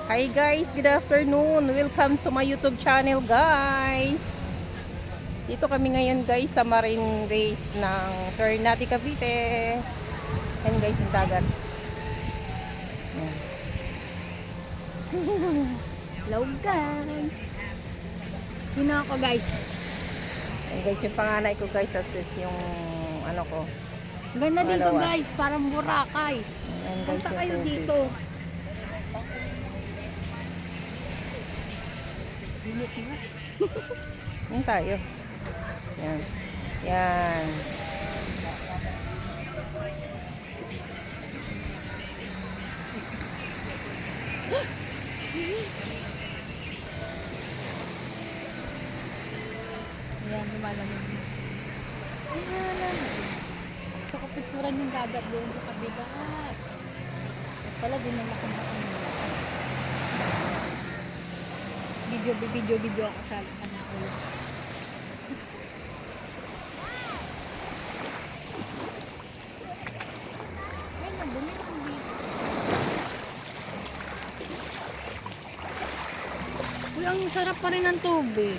Hi guys, good afternoon. Welcome to my YouTube channel guys. Dito kami ngayon guys sa Marine Base ng Ternate, Cavite. Ayan guys yung dagat. Ayan. Hello guys! Sino ako guys? Ayan guys yung panganay ko guys, assist yung ano ko. Ganda dito Dalawa. guys, parang Boracay. Ayan guys Punta yung kayo tubig. dito. Init na. Ayan tayo. Ayan. Ayan. Ayan, lumalamig. Ayan. Gusto ko picturean yung dagat doon sa kabila. Pala din ang laki-laki nila. Video ako sa anak ko. Ay, nabumi lang dito. Uy, ang sarap pa rin ng tubig.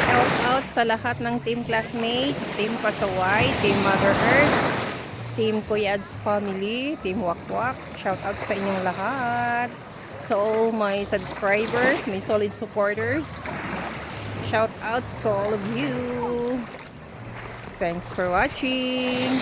Shout out sa lahat ng team classmates, team Pasaway, team Mother Earth, team Kuyad's family, team Wakwak. Shout out sa inyong lahat. Sa all my subscribers, my solid supporters. Shout out to all of you. Thanks for watching.